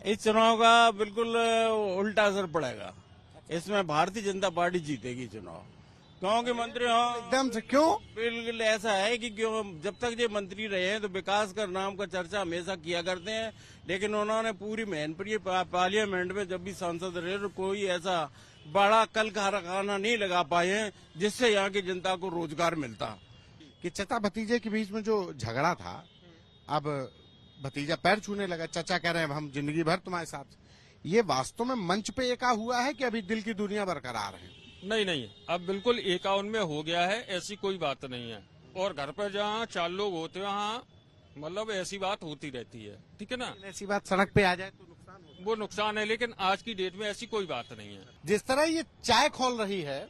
इस चुनाव का बिल्कुल उल्टा असर पड़ेगा। इसमें भारतीय जनता पार्टी जीतेगी चुनाव, क्योंकि मंत्री एकदम से क्यों? बिल्कुल ऐसा है कि क्यों जब तक ये मंत्री रहे हैं तो विकास का नाम का चर्चा हमेशा किया करते हैं, लेकिन उन्होंने पूरी मैनपुरी पार्लियामेंट में जब भी सांसद रहे तो कोई ऐसा बड़ा कल कारखाना नहीं लगा पाए हैं जिससे यहाँ की जनता को रोजगार मिलता। कि चचा भतीजे के बीच में जो झगड़ा था, अब भतीजा पैर छूने लगा, चचा कह रहे हैं हम जिंदगी भर तुम्हारे साथ। ये वास्तव में मंच पे एका हुआ है कि अभी दिल की दुनिया बरकरार है? नहीं नहीं, अब बिल्कुल एका उनमें हो गया है, ऐसी कोई बात नहीं है। और घर पर जहाँ 4 लोग होते हैं वहाँ मतलब ऐसी बात होती रहती है, ठीक है ना। ऐसी बात सड़क पे आ जाए तो नुकसान हो। वो नुकसान है, लेकिन आज की डेट में ऐसी कोई बात नहीं है। जिस तरह ये चाय खोल रही है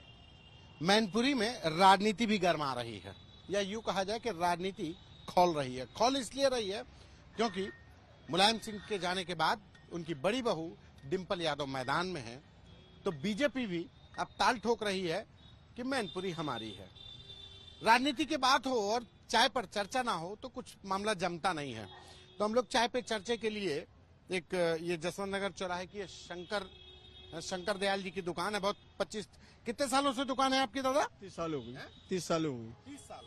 मैनपुरी में, राजनीति भी गर्मा रही है, या यूं कहा जाए कि राजनीति खोल रही है। खोल इसलिए रही है क्योंकि मुलायम सिंह के जाने के बाद उनकी बड़ी बहू डिम्पल यादव मैदान में है, तो बीजेपी भी अब ताल ठोक रही है कि मैनपुरी हमारी है। राजनीति की बात हो और चाय पर चर्चा ना हो तो कुछ मामला जमता नहीं है। तो हम लोग चाय पे चर्चा के लिए एक ये जसवंत नगर चौराहे की शंकर दयाल जी की दुकान है। बहुत 25 कितने सालों से दुकान है आपकी दादा? 30 साल हो गई। 30 साल हो गई। 30 साल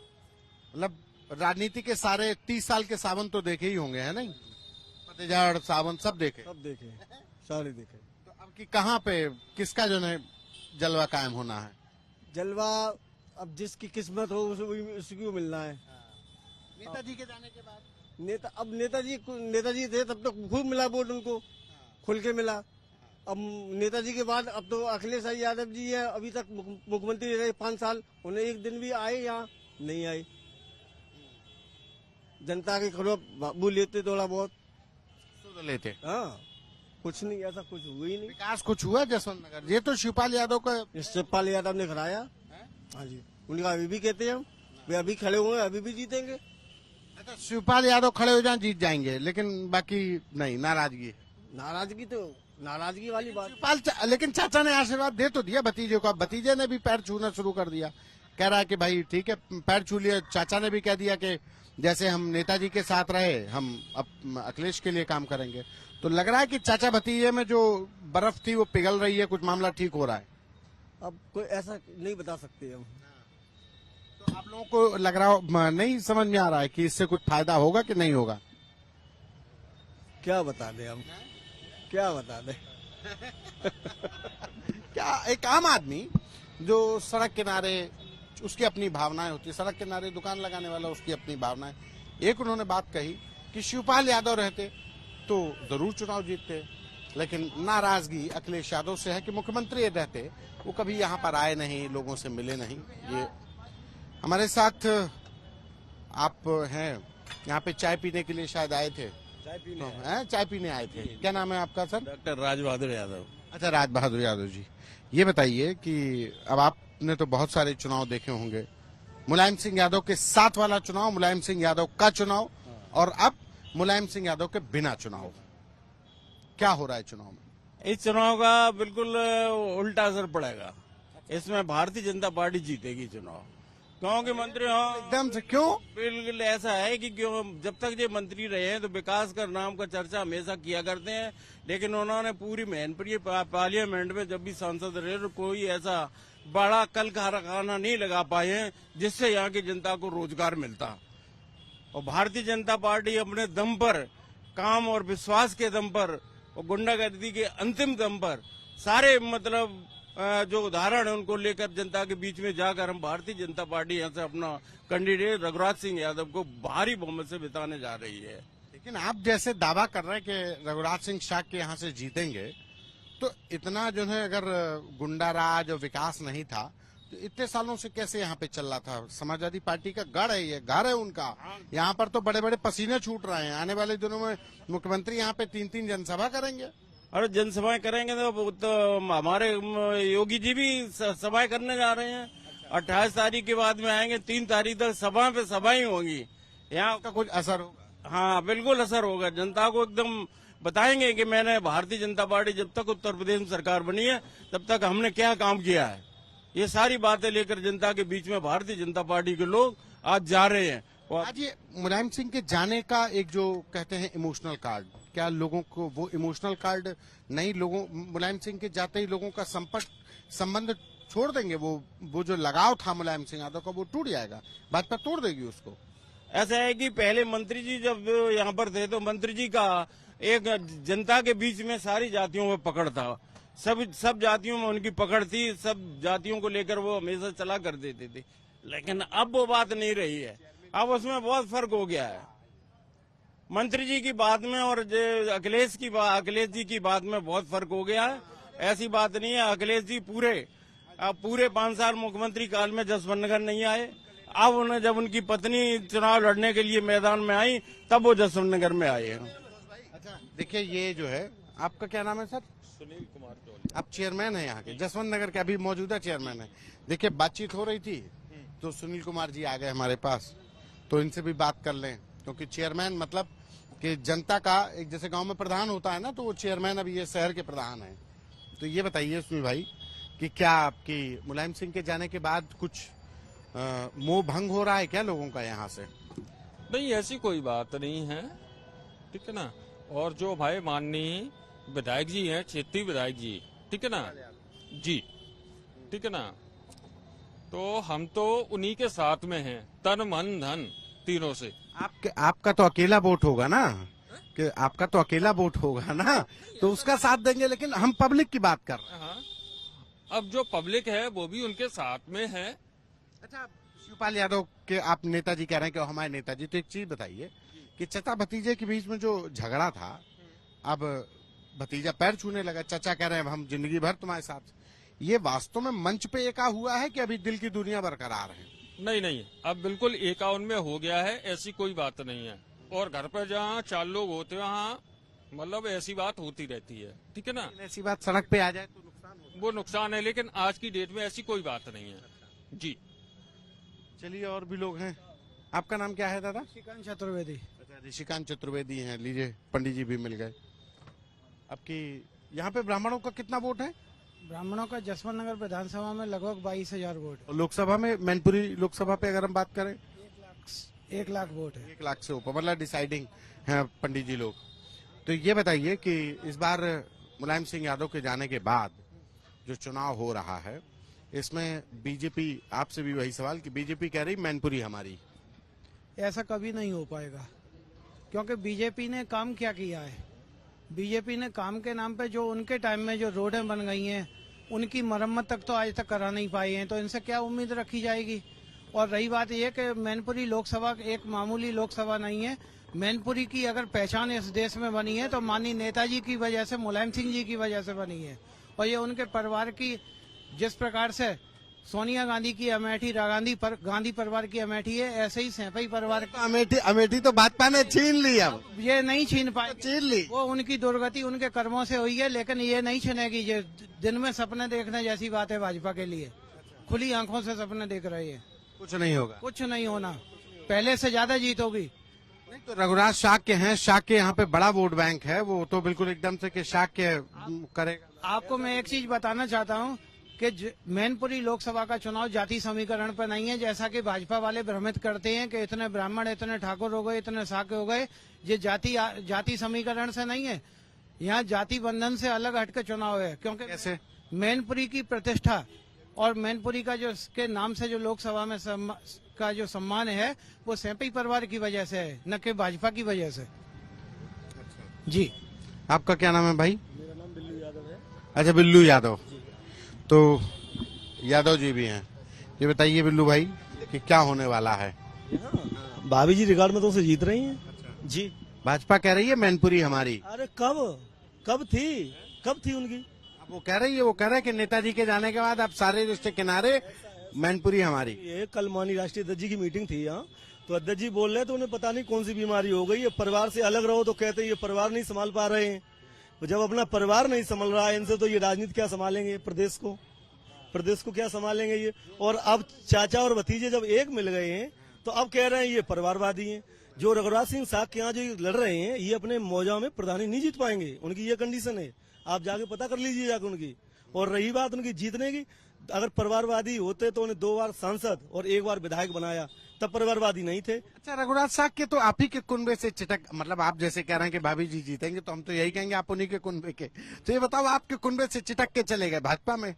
मतलब राजनीति के सारे 30 साल के सावन तो देखे ही होंगे, है नहीं? फतेहजड़ सावन सब देखे? सब देखे, सारे देखे। तो अब की कहाँ पे किसका जो है जलवा कायम होना है? जलवा अब जिसकी किस्मत हो उसी को मिलना है। नेताजी के जाने के बाद अब नेताजी थे तब तो खूब मिला वोट उनको, खुल के मिला। अब नेताजी के बाद अब तो अखिलेश यादव जी है, अभी तक मुख्यमंत्री रहे 5 साल, उन्हें एक दिन भी आए यहाँ नहीं आए। जनता के खिलाफ वो लेते थोड़ा बहुत तो लेते। हाँ, कुछ नहीं, ऐसा कुछ हुआ ही नहीं। विकास कुछ हुआ जसवंत नगर? ये तो शिवपाल यादव का, शिवपाल यादव ने कराया। हाँ जी, उनका अभी भी कहते हैं हम, वे अभी खड़े हुए हैं, अभी भी जीतेंगे। अच्छा, शिवपाल यादव खड़े हो जाए जीत जाएंगे, लेकिन बाकी नहीं, नाराजगी। नाराजगी तो नाराजगी वाली बात। शिवपाल लेकिन चाचा ने आशीर्वाद दे तो दिया भतीजे को। भतीजे ने भी पैर छूना शुरू कर दिया, कह रहा है कि भाई ठीक है पैर छू लिया। चाचा ने भी कह दिया कि जैसे हम नेताजी के साथ रहे हम अब अखिलेश के लिए काम करेंगे। तो लग रहा है कि चाचा भतीजे में जो बर्फ थी वो पिघल रही है, कुछ मामला ठीक हो रहा है। अब कोई ऐसा नहीं बता सकते हम। तो आप लोगों को लग रहा नहीं समझ में आ रहा है कि इससे कुछ फायदा होगा कि नहीं होगा? क्या बता दें हम, क्या बता दें। क्या एक आम आदमी जो सड़क किनारे, उसकी अपनी भावनाएं होती है, सड़क किनारे दुकान लगाने वाला उसकी अपनी भावनाएं। एक उन्होंने बात कही कि शिवपाल यादव रहते तो जरूर चुनाव जीतते, लेकिन नाराजगी अखिलेश यादव से है कि मुख्यमंत्री रहते वो कभी यहाँ पर आए नहीं, लोगों से मिले नहीं। ये हमारे साथ आप हैं, यहाँ पे चाय पीने के लिए शायद आए थे। चाय पीने आए थे। क्या नाम है आपका सर? डॉक्टर राज बहादुर यादव। अच्छा, राज बहादुर यादव जी, ये बताइए कि अब आपने तो बहुत सारे चुनाव देखे होंगे, मुलायम सिंह यादव के साथ वाला चुनाव, मुलायम सिंह यादव का चुनाव, और अब मुलायम सिंह यादव के बिना चुनाव, क्या हो रहा है चुनाव में? इस चुनाव का बिल्कुल उल्टा असर पड़ेगा। इसमें भारतीय जनता पार्टी जीतेगी चुनाव, क्योंकि मंत्री एकदम से क्यों? बिल्कुल ऐसा है कि क्यों जब तक ये मंत्री रहे हैं तो विकास का नाम का चर्चा हमेशा किया करते हैं, लेकिन उन्होंने पूरी मैनपुरी पार्लियामेंट में जब भी सांसद रहे तो कोई ऐसा बड़ा कल कारखाना नहीं लगा पाए हैं जिससे यहाँ की जनता को रोजगार मिलता। और भारतीय जनता पार्टी अपने दम पर, काम और विश्वास के दम पर और गुंडागर्दी के अंतिम दम पर सारे मतलब जो उदाहरण है उनको लेकर जनता के बीच में जाकर हम भारतीय जनता पार्टी यहाँ से अपना कैंडिडेट रघुराज सिंह यादव को भारी बहुमत से बिताने जा रही है। लेकिन आप जैसे दावा कर रहे हैं कि रघुराज सिंह शाह के यहाँ से जीतेंगे, तो इतना जो है अगर गुंडा राज और विकास नहीं था तो इतने सालों से कैसे यहाँ पे चल रहा था? समाजवादी पार्टी का गढ़ है, ये घर है उनका। यहाँ पर तो बड़े बड़े पसीने छूट रहे हैं। आने वाले दिनों में मुख्यमंत्री यहाँ पे 3-3 जनसभा करेंगे। अरे जनसभाएं करेंगे तो हमारे योगी जी भी सभाएं करने जा रहे हैं। 28 तारीख के बाद में आएंगे, 3 तारीख तक सभा पे सभाएं होंगी। यहाँ का कुछ असर होगा? हाँ, बिल्कुल असर होगा। जनता को एकदम बताएंगे कि मैंने भारतीय जनता पार्टी जब तक उत्तर प्रदेश में सरकार बनी है तब तक हमने क्या काम किया है। ये सारी बातें लेकर जनता के बीच में भारतीय जनता पार्टी के लोग आज जा रहे हैं। आज ये मुलायम सिंह के जाने का एक जो कहते हैं इमोशनल कार्ड, क्या लोगों को वो इमोशनल कार्ड नहीं, लोगों मुलायम सिंह के जाते ही लोगों का संबंध छोड़ देंगे, वो जो लगाव था मुलायम सिंह यादव का वो टूट जाएगा, भाजपा तोड़ देगी उसको? ऐसा है कि पहले मंत्री जी जब यहाँ पर थे तो मंत्री जी का एक जनता के बीच में सारी जातियों में पकड़ था, सब जातियों में उनकी पकड़ थी, सब जातियों को लेकर वो हमेशा चला कर देते थे। लेकिन अब वो बात नहीं रही है, अब उसमें बहुत फर्क हो गया है। मंत्री जी की बात में और अखिलेश जी की बात में बहुत फर्क हो गया है। ऐसी बात नहीं है, अखिलेश जी पूरे 5 साल मुख्यमंत्री काल में जसवंत नगर नहीं आए। अब उन्हें जब उनकी पत्नी चुनाव लड़ने के लिए मैदान में आई तब वो जसवंत नगर में आए हैं। अच्छा देखिए, ये जो है, आपका क्या नाम है सर? सुनील कुमार चौधरी। आप चेयरमैन है यहाँ के, जसवंत नगर के अभी मौजूदा चेयरमैन है। देखिए बातचीत हो रही थी तो सुनील कुमार जी आ गए हमारे पास, तो इनसे भी बात कर लें, क्योंकि चेयरमैन मतलब कि जनता का एक जैसे गांव में प्रधान होता है ना, तो वो चेयरमैन अभी ये शहर के प्रधान है। तो ये बताइए सुनील भाई कि क्या आपकी मुलायम सिंह के जाने के बाद कुछ मोह भंग हो रहा है क्या लोगों का यहाँ से? नहीं, ऐसी कोई बात नहीं है, ठीक है ना। और जो भाई माननीय विधायक जी हैं, क्षेत्रीय विधायक जी, ठीक है ना जी, ठीक है ना, तो हम तो उन्हीं के साथ में हैं, तन मन धन तीनों से। आपका तो अकेला वोट होगा ना, कि आपका तो अकेला वोट होगा ना, तो उसका साथ देंगे, लेकिन हम पब्लिक की बात कर रहे हैं। हाँ, अब जो पब्लिक है वो भी उनके साथ में है। अच्छा, शिवपाल यादव के आप नेताजी कह रहे हैं कि हमारे नेताजी, तो एक चीज बताइए कि चचा भतीजे के बीच में जो झगड़ा था, अब भतीजा पैर छूने लगा, चचा कह रहे हैं हम जिंदगी भर तुम्हारे साथ, ये वास्तव में मंच पे एका हुआ है कि अभी दिल की दुनिया बरकरार है? नहीं नहीं, अब बिल्कुल एकाउन में हो गया है, ऐसी कोई बात नहीं है। और घर पर जहाँ 4 लोग होते हैं वहाँ मतलब ऐसी बात होती रहती है, ठीक है ना। ऐसी बात सड़क पे आ जाए तो नुकसान हो? वो नुकसान है, लेकिन आज की डेट में ऐसी कोई बात नहीं है जी। चलिए, और भी लोग हैं। आपका नाम क्या है दादा? ऋषिकांत चतुर्वेदी। अच्छा, ऋषिकांत चतुर्वेदी हैं। लीजिए, पंडित जी भी मिल गए। आपकी यहाँ पे ब्राह्मणों का कितना वोट है? ब्राह्मणों का जसवंत नगर विधानसभा में लगभग 22,000 वोट और लोकसभा में, मैनपुरी लोकसभा पे अगर हम बात करें, 1 लाख वोट है। 1 लाख से ऊपर, मतलब डिसाइडिंग है पंडित जी लोग। तो ये बताइए कि इस बार मुलायम सिंह यादव के जाने के बाद जो चुनाव हो रहा है, इसमें बीजेपी, आपसे भी वही सवाल कि बीजेपी कह रही मैनपुरी हमारी, ऐसा कभी नहीं हो पाएगा, क्योंकि बीजेपी ने काम क्या किया है। बीजेपी ने काम के नाम पे जो उनके टाइम में जो रोडें बन गई हैं, उनकी मरम्मत तक तो आज तक करा नहीं पाई हैं, तो इनसे क्या उम्मीद रखी जाएगी। और रही बात यह कि मैनपुरी लोकसभा एक मामूली लोकसभा नहीं है। मैनपुरी की अगर पहचान इस देश में बनी है तो माननीय नेताजी की वजह से, मुलायम सिंह जी की वजह से बनी है। और ये उनके परिवार की, जिस प्रकार से सोनिया गांधी की अमेठी, गांधी परिवार की अमेठी है, ऐसे ही सैंपई परिवार की अमेठी तो भाजपा ने छीन ली, अब ये नहीं छीन पाए, छीन ली। वो उनकी दुर्गति उनके कर्मों से हुई है, लेकिन ये नहीं छिनेगी। ये दिन में सपने देखने जैसी बात है भाजपा के लिए, खुली आंखों से सपने देख रहे हैं। कुछ नहीं होगा, कुछ नहीं होना, पहले से ज्यादा जीत होगी। नहीं तो रघुराज शाक के हैं, शाक के यहाँ पे बड़ा वोट बैंक है, वो तो बिल्कुल एकदम से कि शाक के करेगा। आपको मैं एक चीज बताना चाहता हूँ कि मैनपुरी लोकसभा का चुनाव जाति समीकरण पर नहीं है, जैसा कि भाजपा वाले भ्रमित करते हैं कि इतने ब्राह्मण, इतने ठाकुर हो गए, इतने शाक्य हो गए। ये जाति समीकरण से नहीं है, यहाँ जाति बंधन से अलग हटकर चुनाव है। क्योंकि कैसे? मैनपुरी की प्रतिष्ठा और मैनपुरी का जो के नाम से जो लोकसभा में का जो सम्मान है, वो सैंपई परिवार की वजह से है, न कि भाजपा की वजह से। जी, आपका क्या नाम है भाई? मेरा नाम बिल्लू यादव है। अच्छा, बिल्लू यादव। तो यादव जी भी हैं। ये बताइए बिल्लू भाई कि क्या होने वाला है? भाभी जी रिकॉर्ड में तो उसे जीत रही हैं जी। भाजपा कह रही है मैनपुरी हमारी। अरे कब थी उनकी? अब वो कह रहे हैं कि नेताजी के जाने के बाद अब सारे रिश्ते किनारे, मैनपुरी हमारी। ये कल माननीय राष्ट्रीय अध्यक्ष जी की मीटिंग थी यहाँ, तो अध्यक्ष जी बोल रहे तो उन्हें पता नहीं कौन सी बीमारी हो गई है, परिवार से अलग रहो तो कहते हैं ये परिवार नहीं संभाल पा रहे हैं। तो जब अपना परिवार नहीं संभाल रहा है इनसे, तो ये राजनीति क्या संभालेंगे? प्रदेश को क्या संभालेंगे ये? और अब चाचा और भतीजे जब एक मिल गए हैं तो अब कह रहे हैं ये परिवारवादी हैं। जो रघुराज सिंह साग के यहाँ जो लड़ रहे हैं, ये अपने मौजा में प्रधानी नहीं जीत पाएंगे, उनकी ये कंडीशन है। आप जाके पता कर लीजिए जाके उनकी। और रही बात उनकी जीतने की, अगर परिवारवादी होते तो उन्हें 2 बार सांसद और 1 बार विधायक बनाया, तब परिवारवादी नहीं थे। अच्छा रघुराज साहब के तो आप ही के कुनबे से चिटक, मतलब आप जैसे कह रहे हैं कि भाभी जी जीतेंगे तो हम तो यही कहेंगे आप उन्हीं के कुनबे के। तो ये बताओ आपके कुनबे से चिटक के चले गए भाजपा में,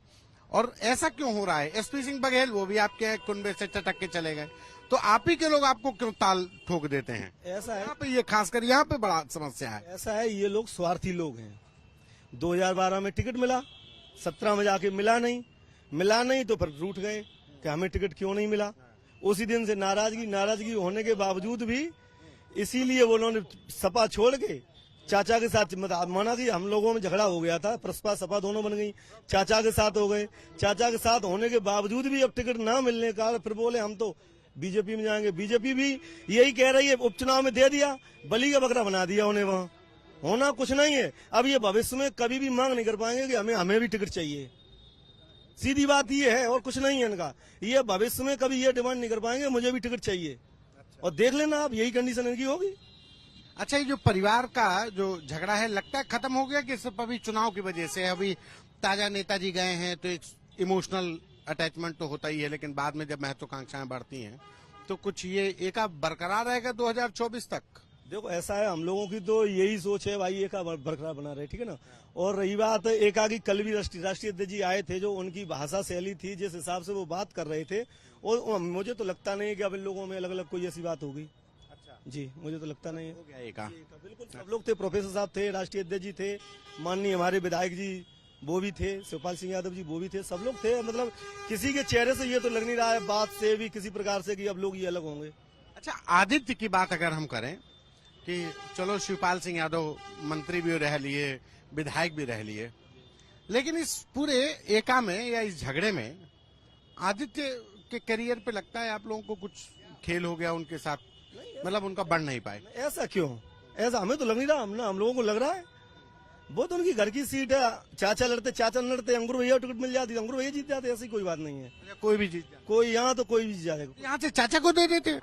और ऐसा क्यों हो रहा है? एसपी सिंह बघेल वो भी आपके कुनबे से चिटक के चले गए, तो आप ही के लोग आपको क्यों ताल ठोक देते हैं? ऐसा है, यहाँ पे ये खासकर यहाँ पे बड़ा समस्या है। ऐसा है, ये लोग स्वार्थी लोग हैं। 2012 में टिकट मिला, 17 में जाके मिला नहीं तो फिर रूठ गए कि हमें टिकट क्यों नहीं मिला। उसी दिन से नाराजगी होने के बावजूद भी इसीलिए वो उन्होंने सपा छोड़ के चाचा के साथ, मतलब माना कि हम लोगों में झगड़ा हो गया था, प्रसपा सपा दोनों बन गई, चाचा के साथ हो गए। चाचा के साथ होने के बावजूद भी अब टिकट ना मिलने का फिर बोले हम तो बीजेपी में जाएंगे। बीजेपी भी यही कह रही है, उपचुनाव में दे दिया, बलि का बकरा बना दिया उन्हें। वहां होना कुछ नहीं है। अब ये भविष्य में कभी भी मांग नहीं कर पाएंगे कि हमें भी टिकट चाहिए। सीधी बात ये है, और कुछ नहीं है इनका। ये भविष्य में कभी ये डिमांड नहीं कर पाएंगे मुझे भी टिकट चाहिए। और देख लेना आप, यही कंडीशन इनकी होगी। अच्छा, ये जो परिवार का जो झगड़ा है लगता है खत्म हो गया कि सिर्फ अभी चुनाव की वजह से? अभी ताजा नेताजी गए हैं तो एक इमोशनल अटैचमेंट तो होता ही है, लेकिन बाद में जब महत्वाकांक्षाएं बढ़ती हैं तो कुछ ये एका बरकरार रहेगा 2024 तक? देखो ऐसा है, हम लोगों की तो यही सोच है भाई, एका बरकरार बना रहे, ठीक है ना। और रही बात एका की, कल भी राष्ट्रीय अध्यक्ष जी आए थे, जो उनकी भाषा शैली थी, जिस हिसाब से वो बात कर रहे थे, और मुझे तो लगता नहीं है कि अब इन लोगों में अलग अलग कोई ऐसी बात होगी। जी, मुझे तो लगता नहीं है। हो गया एका। बिल्कुल सब लोग थे, प्रोफेसर साहब थे, राष्ट्रीय अध्यक्ष जी थे, माननीय हमारे विधायक जी वो भी थे, शिवपाल सिंह यादव जी वो भी थे, सब लोग थे। मतलब किसी के चेहरे से ये तो लग नहीं रहा है, बात से भी किसी प्रकार से, कि अब लोग ये अलग होंगे। अच्छा, आदित्य की बात अगर हम करें कि चलो शिवपाल सिंह यादव मंत्री भी रह लिए, विधायक भी रह लिए, लेकिन इस पूरे एका में या इस झगड़े में आदित्य के करियर पे लगता है आप लोगों को कुछ खेल हो गया उनके साथ, मतलब उनका बढ़ नहीं पाए? ऐसा क्यों? ऐसा हमें तो लग नहीं रहा, हम लोगों को लग रहा है वो तो उनकी घर की सीट है। चाचा लड़ते अंकुर भैया टिकट मिल जाती, अंकुर भैया जीत जाते, ऐसी कोई बात नहीं है। कोई भी जीत जाए? कोई यहाँ तो कोई भी जीत जाएगा। यहाँ से चाचा को दे देते?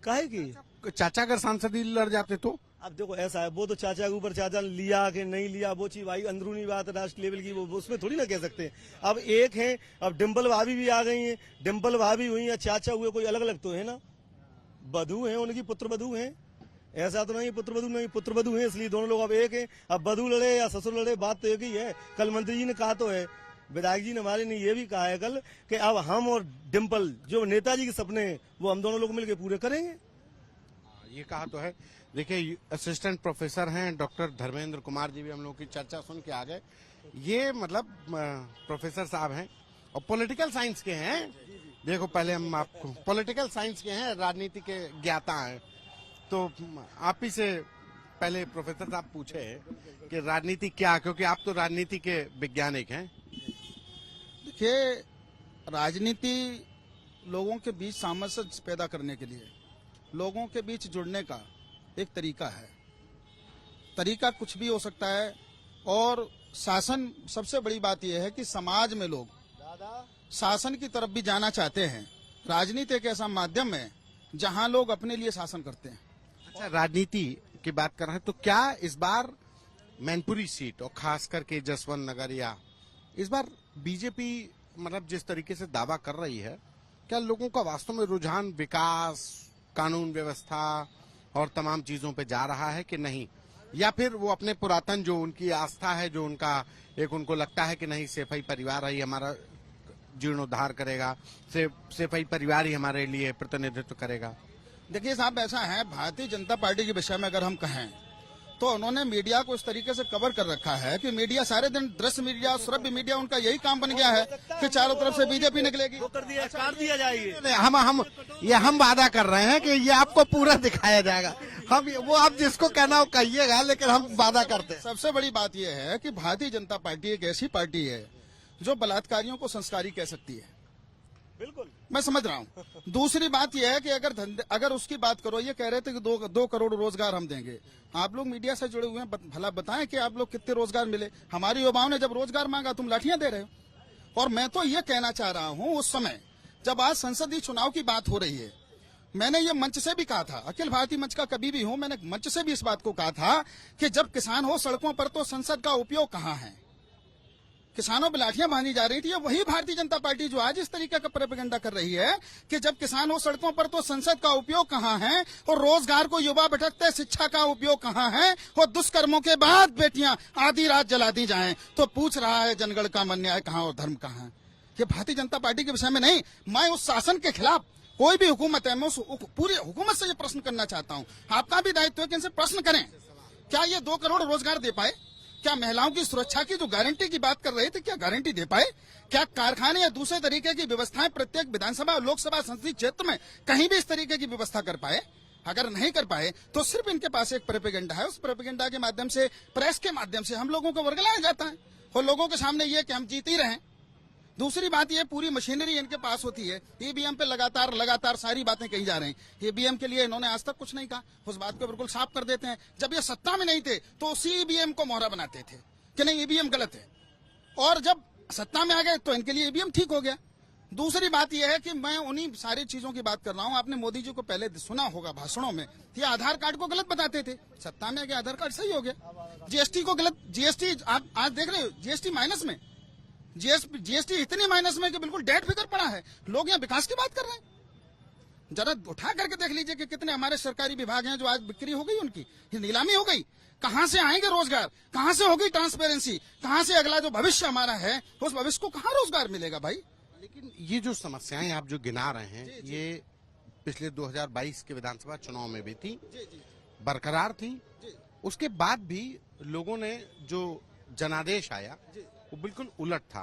काहे की? चाचा अगर सांसद लड़ जाते तो? अब देखो ऐसा है, वो तो चाचा के ऊपर चाचा लिया कि नहीं लिया वो चीज भाई अंदरूनी बात है, राष्ट्र लेवल की, वो उसमें थोड़ी ना कह सकते। अब एक है, अब डिम्पल भाभी भी आ गई है, डिम्पल भाभी हुई है, चाचा हुए, कोई अलग अलग तो है ना, बधू है उनकी, पुत्र बधू है, ऐसा तो नहीं पुत्र बधू नहीं, पुत्र बधू है, इसलिए दोनों लोग अब एक है। अब बधू लड़े या ससुर लड़े, बात तो एक ही है। कल मंत्री जी ने कहा तो है, विधायक जी ने हमारे ने ये भी कहा है कल कि अब हम और डिम्पल जो नेताजी के सपने हैं वो हम दोनों लोग मिलकर पूरे करेंगे। ये कहा तो है। देखिए, असिस्टेंट प्रोफेसर हैं डॉक्टर धर्मेंद्र कुमार जी भी हम लोग की चर्चा सुन के आ गए। ये मतलब प्रोफेसर साहब हैं और पॉलिटिकल साइंस के हैं। देखो, पहले हम आपको पॉलिटिकल साइंस के हैं, राजनीति के ज्ञाता हैं, तो आप ही से पहले प्रोफेसर साहब पूछे कि राजनीति क्या, क्योंकि आप तो राजनीति के वैज्ञानिक हैं। देखिए, राजनीति लोगों के बीच सामंजस्य पैदा करने के लिए, लोगों के बीच जुड़ने का एक तरीका है। तरीका कुछ भी हो सकता है, और शासन, सबसे बड़ी बात यह है कि समाज में लोग शासन की तरफ भी जाना चाहते हैं। राजनीति एक ऐसा माध्यम है जहां लोग अपने लिए शासन करते हैं। अच्छा, राजनीति की बात कर रहे हैं तो क्या इस बार मैनपुरी सीट और खास करके जसवंत नगर, या इस बार बीजेपी मतलब जिस तरीके से दावा कर रही है, क्या लोगों का वास्तव में रुझान विकास, कानून व्यवस्था और तमाम चीजों पे जा रहा है कि नहीं? या फिर वो अपने पुरातन जो उनकी आस्था है, जो उनका एक उनको लगता है कि नहीं सेफई परिवार ही हमारा जीर्णोद्धार करेगा, सेफई परिवार ही हमारे लिए प्रतिनिधित्व करेगा? देखिए साहब, ऐसा है, भारतीय जनता पार्टी के विषय में अगर हम कहें तो उन्होंने मीडिया को इस तरीके से कवर कर रखा है कि मीडिया सारे दिन, दृश्य मीडिया, श्रव्य मीडिया, उनका यही काम बन गया है कि चारों तरफ से बीजेपी निकलेगी, वो कर दिया, काट दिया जाएगी। हम वादा कर रहे हैं कि ये आपको पूरा दिखाया जाएगा। हम वो आप जिसको कहना हो कहिएगा, लेकिन हम वादा करते हैं। सबसे बड़ी बात यह है कि भारतीय जनता पार्टी एक ऐसी पार्टी है जो बलात्कारियों को संस्कारी कह सकती है। बिल्कुल, मैं समझ रहा हूँ। दूसरी बात यह है कि अगर उसकी बात करो, ये कह रहे थे कि 2 करोड़ रोजगार हम देंगे। आप लोग मीडिया से जुड़े हुए हैं, भला बताएं कि आप लोग कितने रोजगार मिले? हमारी युवाओं ने जब रोजगार मांगा, तुम लाठियां दे रहे हो। और मैं तो ये कहना चाह रहा हूँ, उस समय जब आज संसदीय चुनाव की बात हो रही है, मैंने ये मंच से भी कहा था, अखिल भारतीय मंच का कभी भी हूं, मैंने मंच से भी इस बात को कहा था कि जब किसान हो सड़कों पर तो संसद का उपयोग कहाँ है? किसानों पे लाठियां बांधी जा रही थी, अब वही भारतीय जनता पार्टी जो आज इस तरीके का प्रोपेगेंडा कर रही है कि जब किसान हो सड़कों पर तो संसद का उपयोग कहाँ है, और रोजगार को युवा भटकते शिक्षा का उपयोग कहाँ है, और दुष्कर्मों के बाद बेटियां आधी रात जला दी जाएं तो पूछ रहा है जनगण का मन न्याय कहाँ और धर्म कहाँ है। ये भारतीय जनता पार्टी के विषय में नहीं, मैं उस शासन के खिलाफ, कोई भी हुकूमत है, मैं उस पूरी हुकूमत से ये प्रश्न करना चाहता हूँ। आपका भी दायित्व है कि इनसे प्रश्न करें, क्या ये 2 करोड़ रोजगार दे पाए? क्या महिलाओं की सुरक्षा की जो गारंटी की बात कर रहे थे, क्या गारंटी दे पाए? क्या कारखाने या दूसरे तरीके की व्यवस्थाएं प्रत्येक विधानसभा और लोकसभा संसदीय क्षेत्र में कहीं भी इस तरीके की व्यवस्था कर पाए? अगर नहीं कर पाए तो सिर्फ इनके पास एक प्रोपेगेंडा है, उस प्रोपेगेंडा के माध्यम से, प्रेस के माध्यम से हम लोगों को वर्गलाया जाता है और लोगों के सामने ये कि हम जीत ही रहे। दूसरी बात ये, पूरी मशीनरी इनके पास होती है, ईवीएम पे लगातार सारी बातें कही जा रही हैं। ईवीएम के लिए इन्होंने आज तक कुछ नहीं कहा, उस बात को बिल्कुल साफ कर देते हैं। जब ये सत्ता में नहीं थे तो उसी ईवीएम को मोहरा बनाते थे कि नहीं ईवीएम गलत है, और जब सत्ता में आ गए तो इनके लिए ईवीएम ठीक हो गया। दूसरी बात यह है कि मैं उन्हीं सारी चीजों की बात कर रहा हूं। आपने मोदी जी को पहले सुना होगा भाषणों में, ये आधार कार्ड को गलत बताते थे, सत्ता में आ गए आधार कार्ड सही हो गया। जीएसटी को गलत, जीएसटी आप आज देख रहे हो, जीएसटी माइनस में, जीएसटी इतनी माइनस में कि बिल्कुल डेट फिगर पड़ा है। लोग यहाँ विकास की बात कर रहे हैं। जरा उठा करके देख लीजिए कि कितने हमारे सरकारी विभाग हैं जो आज बिक्री हो गई, उनकी नीलामी हो गई। कहां से आएंगे रोजगार, कहां से होगी ट्रांसपेरेंसी, कहां से अगला जो भविष्य हमारा है उस भविष्य को कहां रोजगार मिलेगा भाई? लेकिन ये जो समस्याएं आप जो गिना रहे हैं, ये पिछले 2022 के विधानसभा चुनाव में भी थी, बरकरार थी। उसके बाद भी लोगों ने जो जनादेश आया वो बिल्कुल उलट था।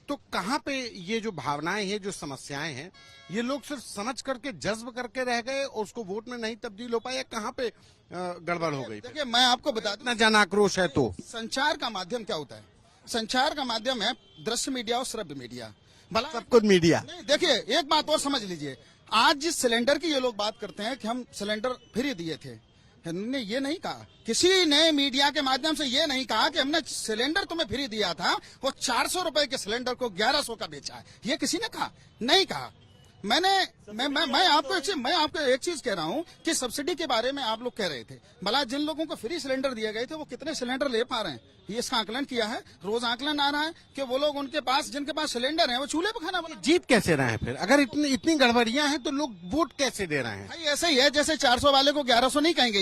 तो कहाँ पे ये जो भावनाएं हैं, जो समस्याएं हैं, ये लोग सिर्फ समझ करके जज्ब करके रह गए और उसको वोट में नहीं तब्दील हो पाया? कहाँ पे गड़बड़ हो गई? देखिए मैं आपको बता दूं, जन आक्रोश है तो संचार का माध्यम क्या होता है? संचार का माध्यम है दृश्य मीडिया और श्रव्य मीडिया, भला सब कुछ मीडिया। नहीं, देखिए एक बात और समझ लीजिए, आज जिस सिलेंडर की ये लोग बात करते हैं कि हम सिलेंडर फ्री दिए थे, हमने ये नहीं कहा, किसी ने मीडिया के माध्यम से ये नहीं कहा कि हमने सिलेंडर तुम्हें फ्री दिया था, वो 400 रुपए के सिलेंडर को 1100 का बेचा है, ये किसी ने कहा? नहीं कहा। मैं आपको एक चीज कह रहा हूं कि सब्सिडी के बारे में आप लोग कह रहे थे, भला जिन लोगों को फ्री सिलेंडर दिए गए थे वो कितने सिलेंडर ले पा रहे हैं, ये इसका आकलन किया है? रोज आकलन आ रहा है कि वो लोग उनके पास, जिनके पास सिलेंडर है, वो चूल्हे पर खाना बना। जीत कैसे रहे हैं फिर? अगर इतनी गड़बड़ियां हैं तो लोग वोट कैसे दे रहे हैं? भाई ऐसे ही है जैसे 400 वाले को 1100 नहीं कहेंगे,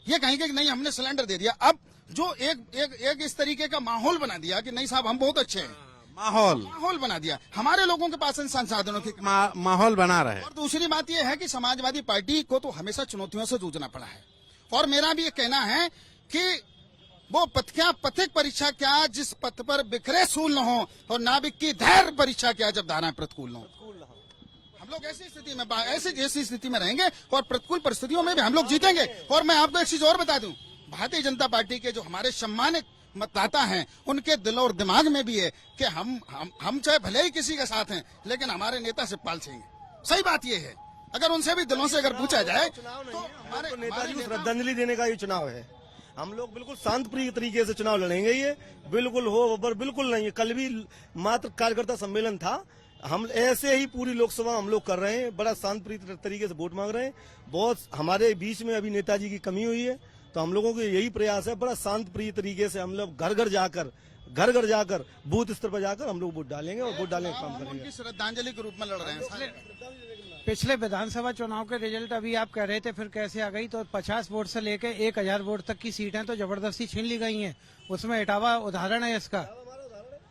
ये कहेंगे कि नहीं हमने सिलेंडर दे दिया। अब जो एक इस तरीके का माहौल बना दिया कि नहीं साहब हम बहुत अच्छे हैं, माहौल बना दिया हमारे लोगों के पास इन संसाधनों की माहौल बना रहे। और दूसरी बात यह है कि समाजवादी पार्टी को तो हमेशा चुनौतियों से जूझना पड़ा है, और मेरा भी ये कहना है कि वो पथिक परीक्षा क्या जिस पथ पर बिखरे सूल न हो, और नाविक की धैर्य परीक्षा क्या जब धाराएं प्रतिकूल न हो। हम लोग ऐसी स्थिति में रहेंगे और प्रतिकूल परिस्थितियों में भी हम लोग जीतेंगे। और मैं आपको एक चीज और बता दूं, भारतीय जनता पार्टी के जो हमारे सम्मानित मतदाता हैं, उनके दिल और दिमाग में भी है कि हम चाहे भले ही किसी के साथ हैं, लेकिन हमारे नेता शिवपाल सिंह। सही बात ये है, अगर उनसे भी दिलों से अगर पूछा जाए तो हमारे नेताजी को श्रद्धांजलि देने का ये चुनाव है। हम लोग बिल्कुल शांतप्रिय तरीके से चुनाव लड़ेंगे, ये बिल्कुल हो पर बिल्कुल नहीं। कल भी मात्र कार्यकर्ता सम्मेलन था, हम ऐसे ही पूरी लोकसभा हम लोग कर रहे हैं, बड़ा शांतप्रिय तरीके से वोट मांग रहे हैं। बहुत हमारे बीच में अभी नेताजी की कमी हुई है, तो हम लोगों के यही प्रयास है, बड़ा शांत प्रिय तरीके से हम लोग घर घर जाकर बूथ स्तर पर जाकर हम लोग वोट डालेंगे और वोट डालने का काम करेंगे। उनकी श्रद्धांजलि के रूप में लड़ रहे हैं। पिछले विधानसभा चुनाव के रिजल्ट अभी आप कह रहे थे फिर कैसे आ गई, तो 50 वोट से लेकर 1000 वोट तक की सीटें तो जबरदस्ती छीन ली गई हैं। उसमें इटावा उदाहरण है इसका।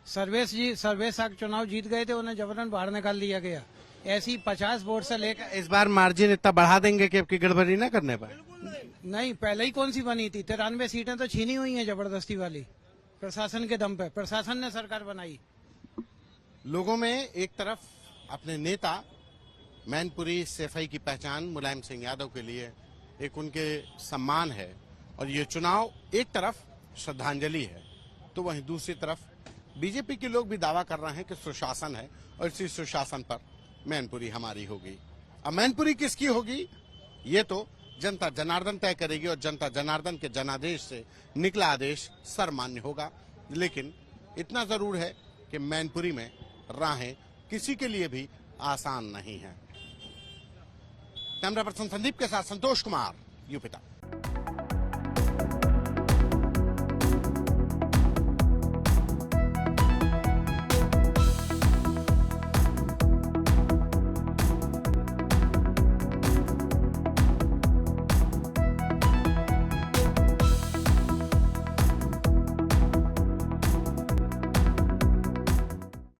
सर्वेश साहब चुनाव जीत गए थे, उन्हें जबरन बाहर निकाल दिया गया। ऐसी 50 वोट से लेकर इस बार मार्जिन इतना बढ़ा देंगे कि आपकी गड़बड़ी न करने पाए? नहीं, पहले ही कौन सी बनी थी? 93 सीटें तो छीनी हुई हैं जबरदस्ती वाली, प्रशासन के दम पे। प्रशासन ने सरकार बनाई। लोगों में एक तरफ अपने नेता मैनपुरी सैफई की पहचान मुलायम सिंह यादव के लिए एक उनके सम्मान है, और ये चुनाव एक तरफ श्रद्धांजलि है, तो वहीं दूसरी तरफ बीजेपी के लोग भी दावा कर रहे हैं कि सुशासन है और इसी सुशासन पर मैनपुरी हमारी होगी। अब मैनपुरी किसकी होगी ये तो जनता जनार्दन तय करेगी, और जनता जनार्दन के जनादेश से निकला आदेश सर्वमान्य होगा। लेकिन इतना जरूर है कि मैनपुरी में राहें किसी के लिए भी आसान नहीं है। कैमरा पर्सन संदीप के साथ संतोष कुमार, यूपी तक।